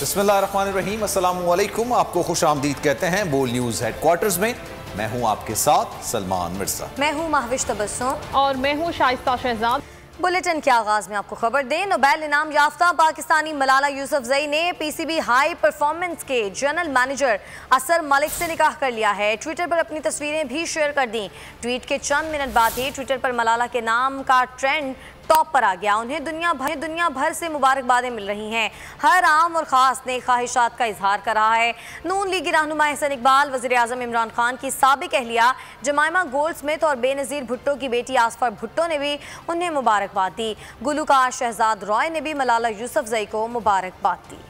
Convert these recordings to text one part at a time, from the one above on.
बिस्मिल्लाहिर्रहमानिर्रहीम, अस्सलामुअलैकुम। आपको खुश आमदीद कहते हैं बोल न्यूज़ हेडक्वार्टर्स में। मैं हूं आपके साथ सलमान मिर्जा। मैं हूं महविश तबस्सुम और मैं हूं शाइस्ता शहजाद। बुलेटिन के आगाज में आपको खबर दें, नोबेल इनाम याफ्ता पाकिस्तानी मलाला यूसुफजई ने पीसीबी हाई परफॉर्मेंस के जनरल मैनेजर असर मलिक से निकाह कर लिया है। ट्विटर पर अपनी तस्वीरें भी शेयर कर दी। ट्वीट के चंद मिनट बाद ही ट्विटर पर मलाला के नाम का ट्रेंड टॉप पर आ गया। उन्हें दुनिया भर से मुबारकबादें मिल रही हैं। हर आम और ख़ास ने ख्वाहिशात का इजहार कर रहा है। नून लीगी रहनुमा एहसन इकबाल, वज़ीर आज़म इमरान खान की साबिक अहलिया जमाइमा गोल्डस्मिथ और बेनज़ीर भुट्टो की बेटी आसफा भुट्टो ने भी उन्हें मुबारकबाद दी। गुलूकार शहजाद रॉय ने भी मलाला यूसुफजई को मुबारकबाद दी।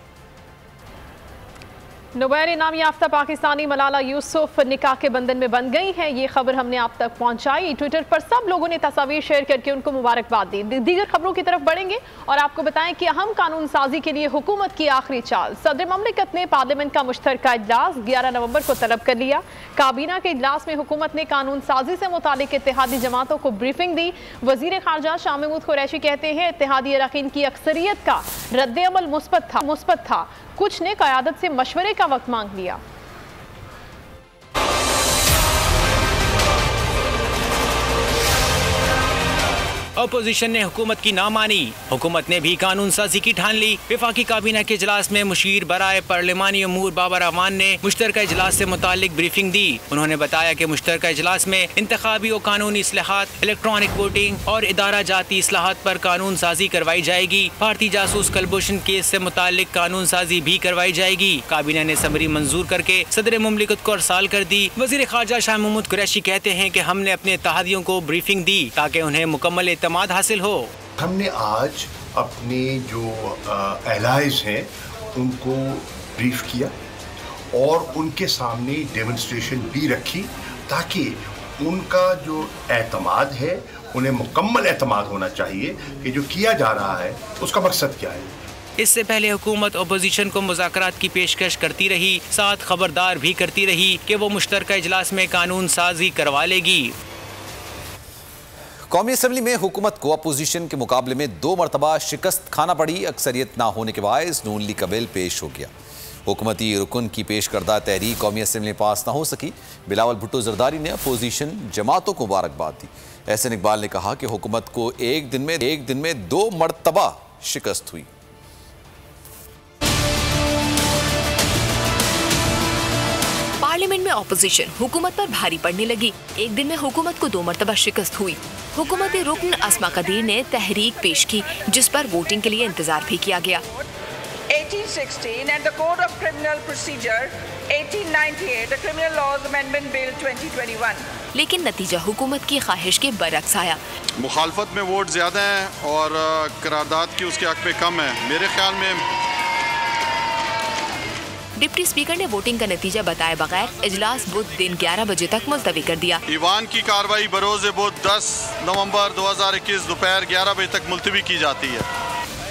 नोबेल इनाम याफ्ता पाकिस्तानी मलाला यूसुफ निकाह के बंधन में बन गई हैं। ये खबर हमने आप तक पहुंचाई। ट्विटर पर सब लोगों ने तस्वीर शेयर करके उनको मुबारकबाद दी। दीगर खबरों की तरफ बढ़ेंगे और आपको बताएं कि अहम कानून साजी के लिए हुकूमत की आखिरी चाल। सदर ममलिकत ने पार्लियामेंट का मुश्तरका इजलास 11 नवंबर को तलब कर लिया। काबीना के इजलास में हुकूमत ने कानून साजी से मुतालिक इत्तेहादी जमातों को ब्रीफिंग दी। वजीर खारजा शाह महमूद कुरैशी कहते हैं इत्तेहादी अरकान की अक्सरियत का रद्द-ए-अमल मुस्बत था। कुछ ने क़यादत से मशवरे का वक्त मांग लिया। अपोजिशन ने हुकूमत की ना मानी। हुकूमत ने भी कानून साजी की ठान ली। वफाकी काबीना के इजलास में मुशीर बराए पार्लिमानी अमूर बाबर अवान ने मुश्तरका इजलास से मुतालिक ब्रीफिंग दी। उन्होंने बताया कि मुश्तरका इजलास में इंतखाबी और कानूनी इस्लाहात, इलेक्ट्रॉनिक वोटिंग और इदारा जाती इस्लाहात पर कानून साजी करवाई जाएगी। भारतीय जासूस कलभूषण केस से मुतालिक कानून साजी भी करवाई जाएगी। काबीना ने समरी मंजूर करके सदर मुमलिकत को अरसाल कर दी। वजीर खारजा शाह महमूद कुरैशी कहते हैं कि हमने अपने इत्तेहादियों को ब्रीफिंग दी ताकि उन्हें मुकम्मल एतमाद हासिल हो। हमने आज अपने जो एलाइज हैं उनको ब्रीफ किया और उनके सामने डेमोन्स्ट्रेशन भी रखी ताकि उनका जो एतमाद है उन्हें मुकम्मल एतमाद होना चाहिए कि जो किया जा रहा है उसका मकसद क्या है। इससे पहले हुकूमत अपोजिशन को मुज़ाकरात की पेशकश करती रही, साथ खबरदार भी करती रही कि वो मुश्तरका इजलास में कानून साजी करवा लेगी। कौमी असम्बली में हुकूमत को अपोजिशन के मुकाबले में 2 मरतबा शिकस्त खाना पड़ी। अक्सरियत ना होने के बायस नून लीग का बिल पेश हो गया। हुकूमती रुकन की पेश करदा तहरीक कौमी असम्बली में पास ना हो सकी। बिलावल भुट्टो जरदारी ने अपोजिशन जमातों को मुबारकबाद दी। एहसन इकबाल ने कहा कि हुकूमत को एक दिन में 2 मरतबा शिकस्त हुई। पार्लियामेंट में ऑपोजिशन हुकूमत पर भारी पड़ने लगी। एक दिन में हुकूमत को 2 मरतबा शिकस्त हुई। हुकूमती रुकन अस्मा कदीर ने तहरीक पेश की जिस पर वोटिंग के लिए इंतजार भी किया गया। 1816 and the Code of Criminal Procedure 1898, the Criminal Laws Amendment Bill 2021। लेकिन नतीजा हुकूमत की ख्वाहिश के बरक्स आया। मुखालफत में वोट ज्यादा है और करारदाद की उसके हक में कम है। मेरे ख्याल में डिप्टी स्पीकर ने वोटिंग का नतीजा बताए बगैर इजलास बुध दिन 11 बजे तक मुलतवी कर दिया। ईवान की कार्रवाई बरोज़ बुध 10 नवंबर 2021 दोपहर 11 बजे तक मुलतवी की जाती है।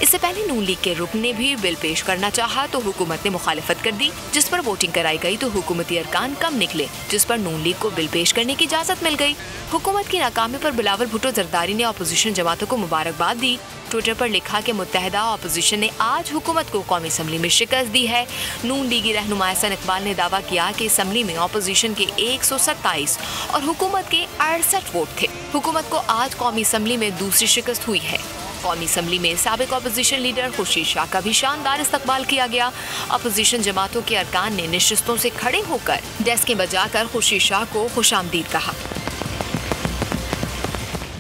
इससे पहले नून लीग के रुकन ने भी बिल पेश करना चाहा तो हुकूमत ने मुखालिफत कर दी, जिस पर वोटिंग कराई गई तो हुकूमती अरकान कम निकले, जिस पर नून लीग को बिल पेश करने की इजाजत मिल गई। हुकूमत की नाकामी पर बिलावल भुट्टो जरदारी ने अपोजिशन जमातों को मुबारकबाद दी। ट्विटर पर लिखा कि मुत्तहदा अपोजिशन ने आज हुकूमत को कौमी असम्बली में शिकस्त दी है। नून लीगी रहनुमा एहसन इकबाल ने दावा किया कि असम्बली में अपोजिशन के 127 और हुकूमत के 68 वोट थे। हुकूमत को आज कौमी असम्बली में दूसरी शिकस्त हुई है। कौमी असम्बली में साबिक अपोजिशन लीडर खुर्शीद शाह का भी शानदार इस्तकबाल किया गया। अपोजिशन जमातों के अरकान ने निशिस्तों से खड़े होकर डेस्कें बजाकर खुर्शीद शाह को खुशामदीद कहा।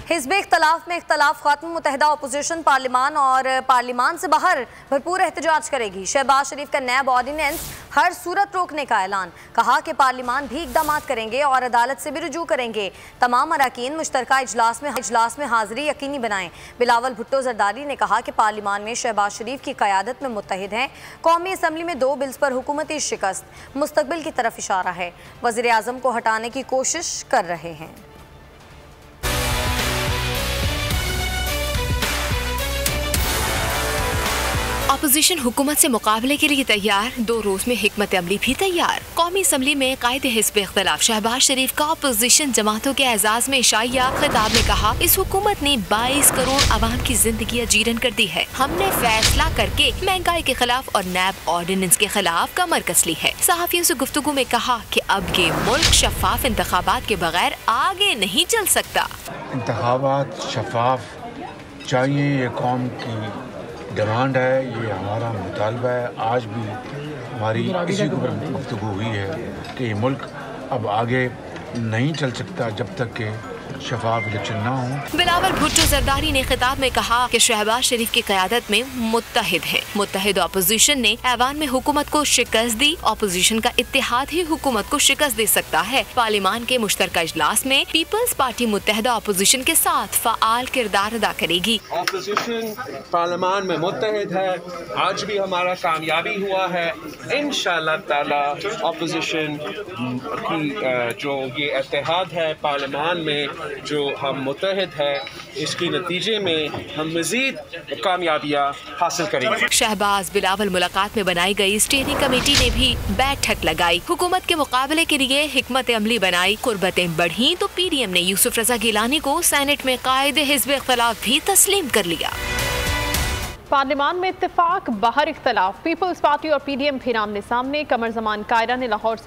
हिज़्ब इख्तलाफ में इख्तलाफ खात्मा, मुत्तहदा अपोजिशन पार्लिमान और पार्लिमान से बाहर भरपूर एहतजाज करेगी। शहबाज शरीफ का नैब ऑर्डिनेंस हर सूरत रोकने का ऐलान। कहा कि पार्लिमान भी इकदाम करेंगे और अदालत से भी रुजू करेंगे। तमाम अरकान मुश्तरका इजलास में हाजिरी यकीनी बनाएं। बिलावल भुट्टो जरदारी ने कहा कि पार्लिमान में शहबाज शरीफ की क़यादत में मुत्तहिद हैं। कौमी असम्बली में 2 बिल्स पर हुकूमती शिकस्त, मुस्तकबिल की तरफ इशारा है। वज़ीर आज़म को हटाने की कोशिश कर रहे हैं। अपोजिशन हुकूमत से मुकाबले के लिए तैयार, 2 रोज में हिकमत अमली भी तैयार। कौमी असम्बली में कायदे हिस्ब इख्तिलाफ शहबाज शरीफ का अपोजिशन जमातों के एजाज में इशाइया खिताब में कहा, इस हुकूमत ने 22 करोड़ आवाम की जिंदगी जीरन कर दी है। हमने फैसला करके महंगाई के खिलाफ और नैब ऑर्डिनेंस के खिलाफ कमर कस ली है। सहाफियों से गुफ्तगू में कहा कि अब ये मुल्क शफाफ इंतखाबात के बगैर आगे नहीं चल सकता। इंतखाबात शफाफ चाहिए, ये कौम की डिमांड है, ये हमारा मुतालबा है। आज भी हमारी इसी के ऊपर गुफ्तगू हुई है कि ये मुल्क अब आगे नहीं चल सकता जब तक के शफाफ इलेक्शन ना हो। बिलावल भुट्टो जरदारी ने खिताब में कहा कि शहबाज शरीफ की क़यादत में मुत्तहिद है। मुत्तहिद अपोजिशन ने ऐवान में हुकूमत को शिकस्त दी। अपोजिशन का इत्तेहाद ही हुकूमत को शिकस्त दे सकता है। पार्लियामान के मुश्तरका इजलास में पीपल्स पार्टी मुत्तहिदा अपोजिशन के साथ फ़आल किरदार अदा करेगी। अपोजिशन पार्लियामान में मुत्तहिद है, आज भी हमारा कामयाबी हुआ है। इंशाअल्लाह ताला अपोजिशन की जो ये इत्तेहाद है पार्लियामान में, जो हम मुत्तहिद है, इसकी नतीजे में हम मजीद कामयाबियाँ हासिल करेंगे। शहबाज बिलावल मुलाकात में बनाई गई स्टीयरिंग कमेटी ने भी बैठक लगाई। हुकूमत के मुकाबले के लिए हिकमत अमली बनाई। कुर्बतें बढ़ी तो PDM ने यूसुफ रजा गिलानी को सेनेट में कायदे हिज़्ब इख्तिलाफ भी तस्लीम कर लिया। पार्लियामान में इत्तेफाक, बाहर इख्तलाफ। पीपल्स पार्टी और PDM फिर आमने सामने। कमर जमान कायरा ने लाहौर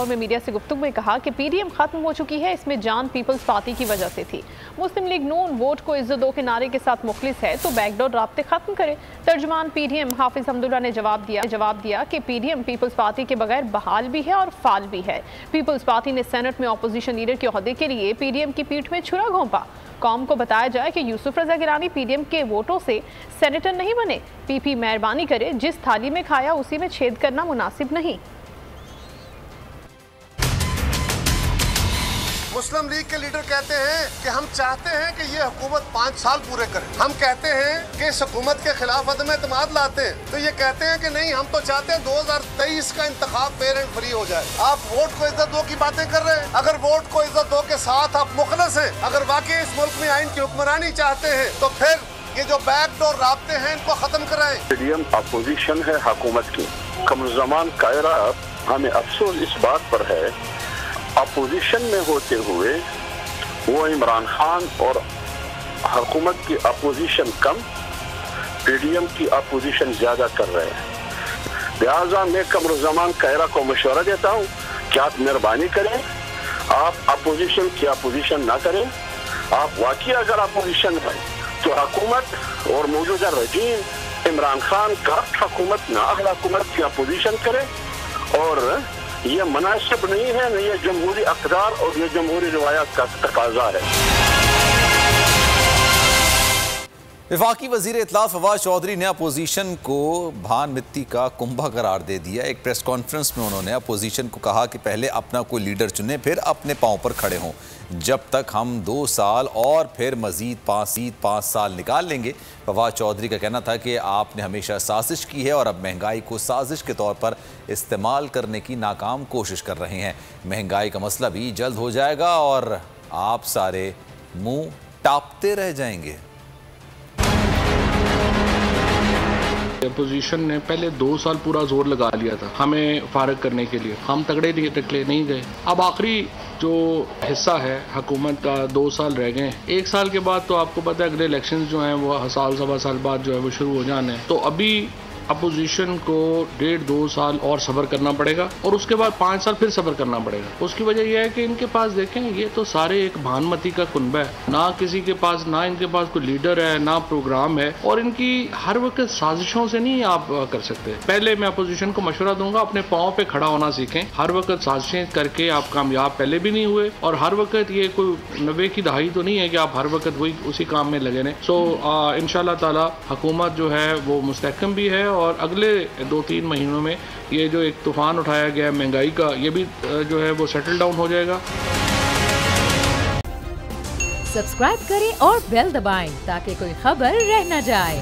में मीडिया से गुफ्तगू में कहा कि PDM खत्म हो चुकी है, इसमें जान पीपल्स पार्टी की वजह से थी। मुस्लिम लीग नून वोट को इज्जत दो के नारे के साथ मुखलिस है तो बैकडोर राब्ते खत्म करे। तर्जुमान PDM हाफिज हमदुल्ला ने जवाब दिया कि PDM पीपल्स पार्टी के बगैर बहाल भी है और फाल भी है। पीपल्स पार्टी ने सेनेट में अपोजिशन लीडर के ओहदे के लिए PDM की पीठ में छुरा घोंपा। कौम को बताया जाए कि यूसुफ रजा गिलानी PDM के वोटों से सेनेटर नहीं बने। PP मेहरबानी करे, जिस थाली में खाया उसी में छेद करना मुनासिब नहीं। मुस्लिम लीग के लीडर कहते हैं कि हम चाहते हैं कि ये हुकूमत 5 साल पूरे करे। हम कहते हैं कि इस हुकूमत के खिलाफ अदम एतमाद लाते हैं, तो ये कहते हैं कि नहीं, हम तो चाहते हैं 2023 का इंतखाब फेयर एंड फ्री हो जाए। आप वोट को इज्जत दो की बातें कर रहे हैं। अगर वोट को इज्जत दो के साथ आप मुखलस हैं, अगर वाकई इस मुल्क में आइन की हुक्मरानी चाहते हैं, तो फिर ये जो बैकडोर राब्ते हैं इनको खत्म कराएं। PDM अपोजिशन है हुकूमत की। कमरजमान कायरा, हमें अफसोस इस बात पर है, अपोजिशन में होते हुए वो इमरान खान और हुकूमत की अपोजिशन कम, PDM की अपोजिशन ज्यादा कर रहे हैं। लिहाजा मैं कमरजमान कायरा को मशवरा देता हूँ कि आप मेहरबानी करें, आप अपोजिशन की अपोजिशन ना करें। आप वाकई अगर अपोजिशन है तो हुकूमत और मौजूदा रजीम इमरान खान करप्ट हुकूमत, नाअहल हुकूमत की अपोजिशन करे। और ये मुनासिब नहीं है, न ये जमहूरी अक़दार और ये जमहूरी रिवायात का तकाज़ा है। वफाकी वज़ीर इत्तलाफ़ फवाद चौधरी ने अपोजिशन को भान मिट्टी का कुंभा करार दे दिया। एक प्रेस कॉन्फ्रेंस में उन्होंने अपोजिशन को कहा कि पहले अपना कोई लीडर चुने, फिर अपने पाँव पर खड़े हों। जब तक हम 2 साल और फिर मज़ीद 5 साल निकाल लेंगे। फवाद चौधरी का कहना था कि आपने हमेशा साजिश की है और अब महंगाई को साजिश के तौर पर इस्तेमाल करने की नाकाम कोशिश कर रहे हैं। महंगाई का मसला भी जल्द हो जाएगा और आप सारे मुंह टापते रह जाएंगे। अपोजिशन ने पहले 2 साल पूरा जोर लगा लिया था हमें फारग करने के लिए, हम तगड़े निकले नहीं गए। अब आखिरी जो हिस्सा है हुकूमत का 2 साल रह गए। 1 साल के बाद तो आपको पता है अगले इलेक्शन जो हैं वो साल सवा साल बाद जो है वो शुरू हो जाने हैं। तो अभी अपोजिशन को 1.5-2 साल और सब्र करना पड़ेगा और उसके बाद 5 साल फिर सब्र करना पड़ेगा। उसकी वजह यह है कि इनके पास देखें, ये तो सारे एक भानमती का कुनबा है, ना किसी के पास, ना इनके पास कोई लीडर है, ना प्रोग्राम है, और इनकी हर वक्त साजिशों से नहीं आप कर सकते। पहले मैं अपोजिशन को मशवरा दूंगा, अपने पाँव पे खड़ा होना सीखें। हर वक्त साजिशें करके आप कामयाब पहले भी नहीं हुए, और हर वक्त ये कोई 90 की दहाई तो नहीं है कि आप हर वक्त वही उसी काम में लगे रहें। सो इंशाल्लाह ताला हुकूमत जो है वो मुस्तहकम भी है और अगले 2-3 महीनों में ये जो एक तूफान उठाया गया महंगाई का, ये भी जो है वो सेटल डाउन हो जाएगा। सब्सक्राइब करें और बेल दबाएं ताकि कोई खबर रह न जाए।